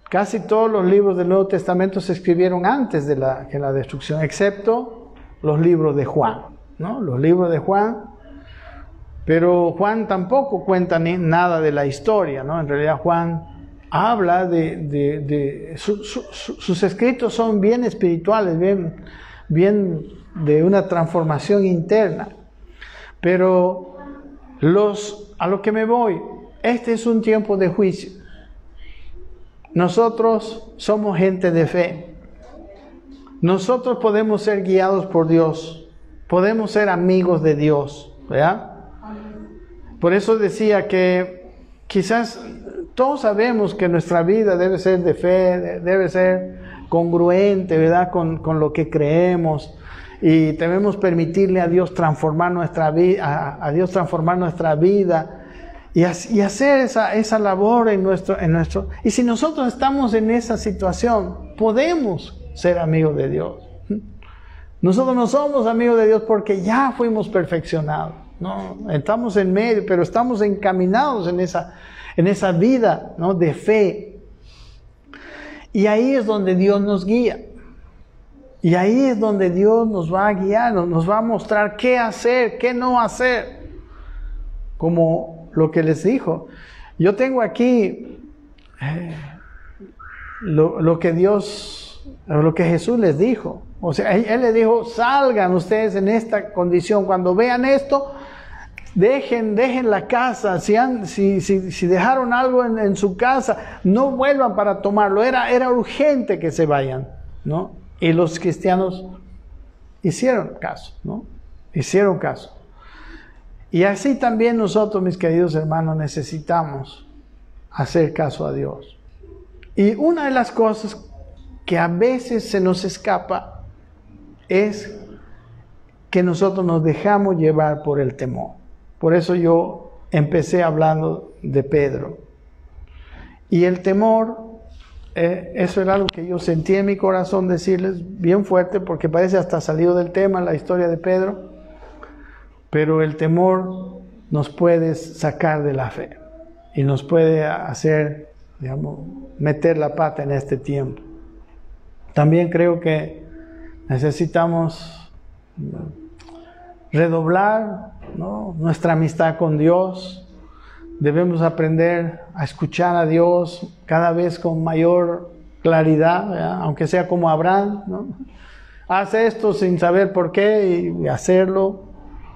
Casi todos los libros del Nuevo Testamento se escribieron antes de la destrucción, excepto los libros de Juan, ¿no? Los libros de Juan, pero Juan tampoco cuenta nada de la historia, ¿no? En realidad Juan habla sus escritos son bien espirituales, bien de una transformación interna. Pero a lo que me voy, este es un tiempo de juicio. Nosotros somos gente de fe. Nosotros podemos ser guiados por Dios. Podemos ser amigos de Dios, ¿verdad? Por eso decía que quizás todos sabemos que nuestra vida debe ser de fe, debe ser congruente, ¿verdad? Con lo que creemos. Y debemos permitirle a Dios transformar nuestra vida, a Dios transformar nuestra vida. Y hacer esa labor en nuestro. Y si nosotros estamos en esa situación, podemos ser amigos de Dios. Nosotros no somos amigos de Dios porque ya fuimos perfeccionados. No, estamos en medio, pero estamos encaminados en esa vida, ¿no? De fe. Y ahí es donde Dios nos guía. Y ahí es donde Dios nos va a guiar, nos va a mostrar qué hacer, qué no hacer. Como lo que les dijo. Yo tengo aquí lo que Jesús les dijo. O sea, Él les dijo, salgan ustedes en esta condición. Cuando vean esto, dejen la casa, si dejaron algo en su casa, no vuelvan para tomarlo, era urgente que se vayan, ¿no? Y los cristianos hicieron caso, ¿no? Hicieron caso. Y así también nosotros, mis queridos hermanos, necesitamos hacer caso a Dios. Y una de las cosas que a veces se nos escapa es que nosotros nos dejamos llevar por el temor. Por eso yo empecé hablando de Pedro. Y el temor, eso era algo que yo sentí en mi corazón decirles bien fuerte, porque parece hasta salido del tema la historia de Pedro. Pero el temor nos puede sacar de la fe y nos puede hacer, digamos, meter la pata en este tiempo. También creo que necesitamos redoblar, ¿no?, nuestra amistad con Dios. Debemos aprender a escuchar a Dios cada vez con mayor claridad, ¿verdad? Aunque sea como Abraham, ¿no? Haz esto sin saber por qué y hacerlo.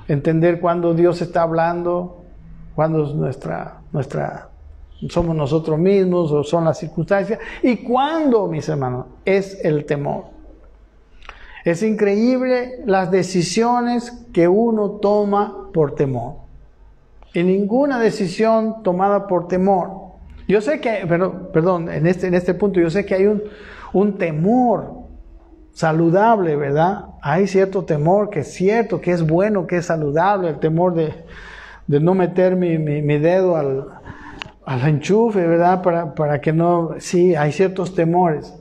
Entender cuándo Dios está hablando, cuándo es somos nosotros mismos o son las circunstancias, y cuándo, mis hermanos, es el temor. Es increíble las decisiones que uno toma por temor. Y ninguna decisión tomada por temor. Yo sé que, perdón, en este punto, yo sé que hay un temor saludable, ¿verdad? Hay cierto temor que es cierto, que es bueno, que es saludable, el temor de no meter mi dedo al enchufe, ¿verdad? Para que no... Sí, hay ciertos temores,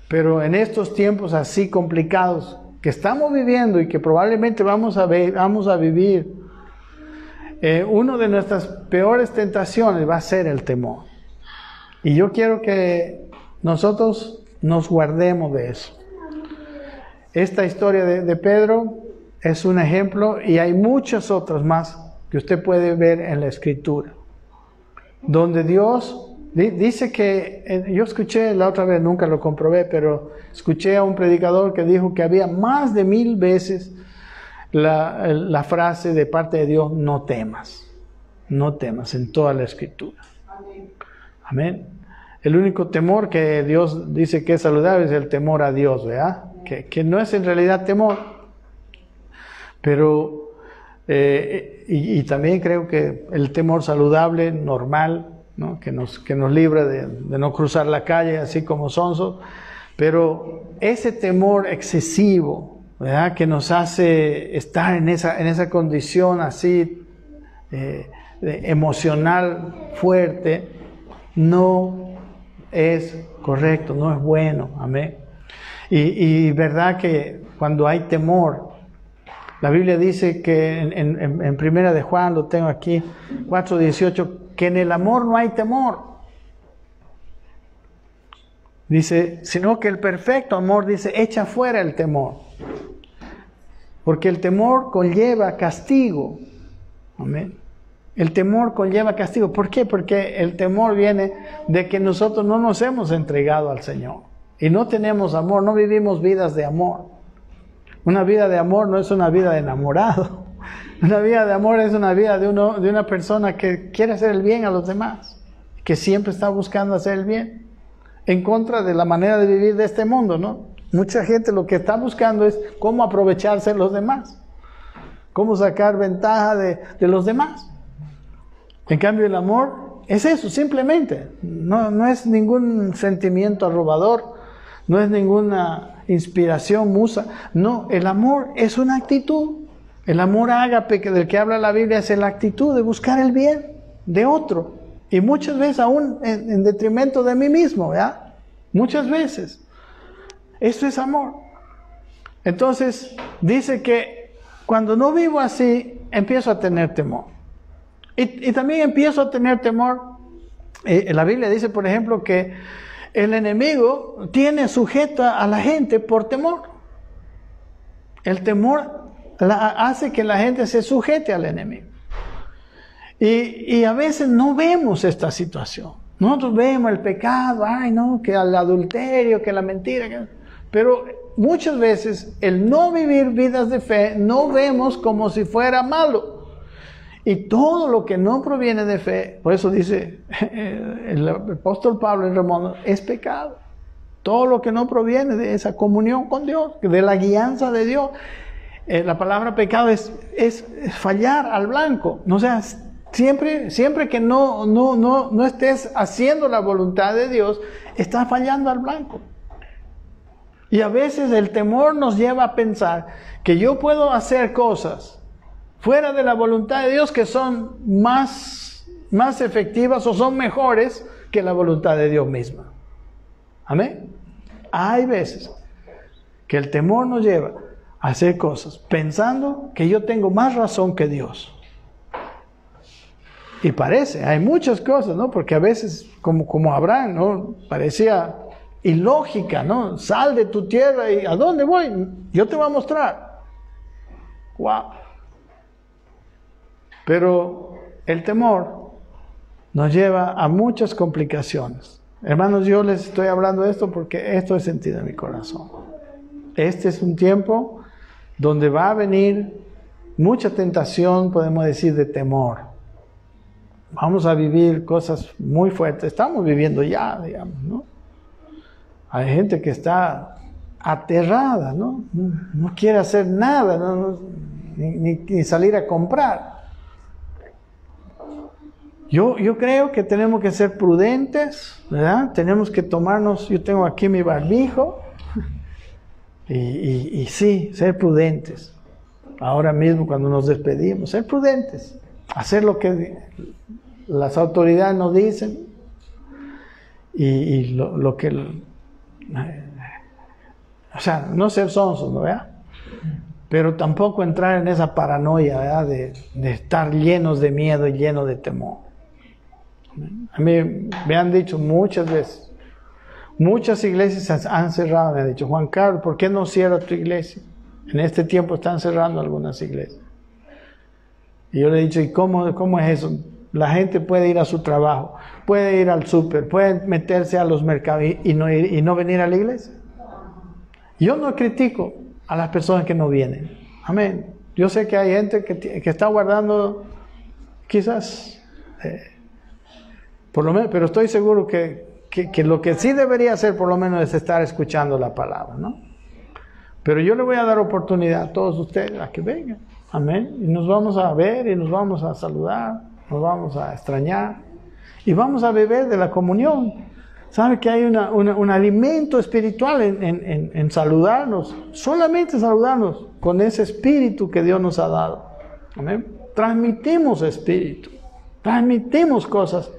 pero en estos tiempos así complicados que estamos viviendo y que probablemente vamos a vivir, una de nuestras peores tentaciones va a ser el temor. Y yo quiero que nosotros nos guardemos de eso. Esta historia de Pedro es un ejemplo, y hay muchas otras más que usted puede ver en la Escritura, donde Dios dice que, yo escuché la otra vez, nunca lo comprobé, pero escuché a un predicador que dijo que había más de 1000 veces la frase de parte de Dios, no temas, en toda la Escritura. Amén. El único temor que Dios dice que es saludable es el temor a Dios, ¿verdad? Que no es en realidad temor, pero y también creo que el temor saludable, normal, ¿no?, que nos libra de no cruzar la calle así como sonsos, pero ese temor excesivo, ¿verdad?, que nos hace estar en esa condición así emocional fuerte, no es correcto, no es bueno. Amén. Y verdad que cuando hay temor, la Biblia dice que en Primera de Juan, lo tengo aquí, 4:18, que en el amor no hay temor. Dice, sino que el perfecto amor, dice, echa fuera el temor. Porque el temor conlleva castigo. Amén. El temor conlleva castigo. ¿Por qué? Porque el temor viene de que nosotros no nos hemos entregado al Señor. Y no tenemos amor, no vivimos vidas de amor. Una vida de amor no es una vida de enamorado. Una vida de amor es una vida de una persona que quiere hacer el bien a los demás. Que siempre está buscando hacer el bien. En contra de la manera de vivir de este mundo, ¿no? Mucha gente lo que está buscando es cómo aprovecharse de los demás. Cómo sacar ventaja de los demás. En cambio el amor es eso, simplemente. No es ningún sentimiento arrobador. No es ninguna inspiración, musa. No, el amor es una actitud. El amor ágape del que habla la Biblia es la actitud de buscar el bien de otro. Y muchas veces aún en detrimento de mí mismo, ¿verdad? Muchas veces. Eso es amor. Entonces, dice que cuando no vivo así, empiezo a tener temor. Y también empiezo a tener temor. La Biblia dice, por ejemplo, que el enemigo tiene sujeta a la gente por temor. El temor hace que la gente se sujete al enemigo. Y a veces no vemos esta situación. Nosotros vemos el pecado, ay no, que el adulterio, que la mentira. Pero muchas veces el no vivir vidas de fe no vemos como si fuera malo. Y todo lo que no proviene de fe, por eso dice el apóstol Pablo en Romanos, es pecado. Todo lo que no proviene de esa comunión con Dios, de la guianza de Dios. La palabra pecado es fallar al blanco. O sea, siempre que no estés haciendo la voluntad de Dios, estás fallando al blanco. Y a veces el temor nos lleva a pensar que yo puedo hacer cosas fuera de la voluntad de Dios que son más efectivas o son mejores que la voluntad de Dios misma. Amén. Hay veces que el temor nos lleva a hacer cosas pensando que yo tengo más razón que Dios. Y hay muchas cosas, ¿no? Porque a veces, como Abraham, ¿no? Parecía ilógica, ¿no? Sal de tu tierra y ¿a dónde voy? Yo te voy a mostrar. ¡Wow! Pero el temor nos lleva a muchas complicaciones. Hermanos, yo les estoy hablando de esto porque esto es sentido en mi corazón. Este es un tiempo donde va a venir mucha tentación, podemos decir, de temor. Vamos a vivir cosas muy fuertes. Estamos viviendo ya, digamos, ¿no? Hay gente que está aterrada, ¿no? No quiere hacer nada, ni salir a comprar. Yo creo que tenemos que ser prudentes, ¿verdad? Tenemos que tomarnos, yo tengo aquí mi barbijo, y sí, ser prudentes. Ahora mismo cuando nos despedimos, ser prudentes, hacer lo que las autoridades nos dicen, y lo que... O sea, no ser sonsos, ¿no? ¿Verdad? Pero tampoco entrar en esa paranoia, ¿verdad? De estar llenos de miedo y llenos de temor. A mí me han dicho muchas veces, muchas iglesias han cerrado, me han dicho, Juan Carlos, ¿por qué no cierra tu iglesia? En este tiempo están cerrando algunas iglesias. Y yo le he dicho, ¿y cómo es eso? La gente puede ir a su trabajo, puede ir al súper, puede meterse a los mercados y no venir a la iglesia. Yo no critico a las personas que no vienen. Amén. Yo sé que hay gente que está guardando quizás, por lo menos, pero estoy seguro que lo que sí debería hacer por lo menos es estar escuchando la palabra, ¿no? Pero yo le voy a dar oportunidad a todos ustedes a que vengan. Amén. Y nos vamos a ver y nos vamos a saludar, nos vamos a extrañar y vamos a beber de la comunión. ¿Sabe que hay un alimento espiritual en saludarnos? Solamente saludarnos con ese espíritu que Dios nos ha dado. Amén. Transmitimos espíritu, transmitimos cosas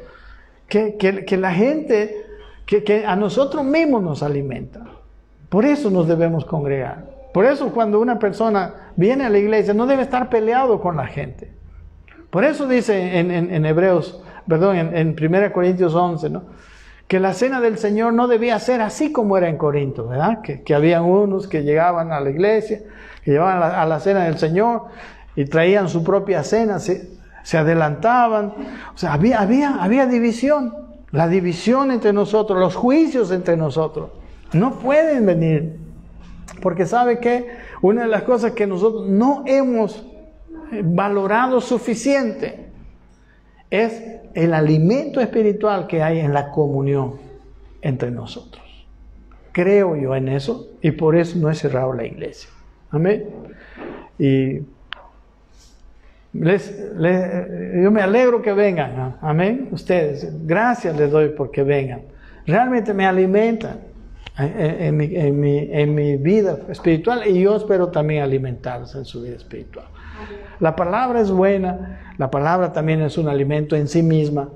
que la gente, que a nosotros mismos nos alimenta. Por eso nos debemos congregar. Por eso cuando una persona viene a la iglesia no debe estar peleado con la gente. Por eso dice en Hebreos, perdón, en 1 Corintios 11, ¿no? Que la cena del Señor no debía ser así como era en Corinto, ¿verdad? Que habían unos que llegaban a la iglesia, que llevaban a la cena del Señor y traían su propia cena, se adelantaban. O sea, había división. La división entre nosotros, los juicios entre nosotros. No pueden venir. Porque ¿sabe qué? Una de las cosas que nosotros no hemos valorado suficiente es el alimento espiritual que hay en la comunión entre nosotros. Creo yo en eso y por eso no he cerrado la iglesia. Amén. Y yo me alegro que vengan. ¿No? Amén. Ustedes, gracias les doy porque vengan. Realmente me alimentan en mi vida espiritual y yo espero también alimentarlos en su vida espiritual. La palabra es buena, la palabra también es un alimento en sí misma,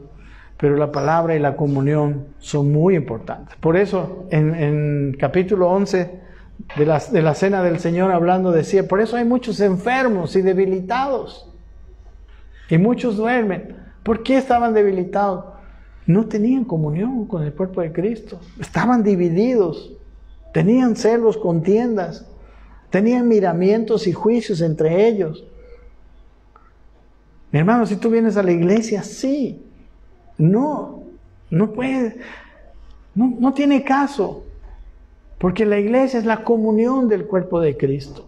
pero la palabra y la comunión son muy importantes. Por eso en capítulo 11 de la cena del Señor hablando decía, por eso hay muchos enfermos y debilitados y muchos duermen. ¿Por qué estaban debilitados? No tenían comunión con el cuerpo de Cristo, estaban divididos, tenían celos, contiendas, tenían miramientos y juicios entre ellos. Mi hermano, si tú vienes a la iglesia, sí, no puede, no tiene caso, porque la iglesia es la comunión del cuerpo de Cristo.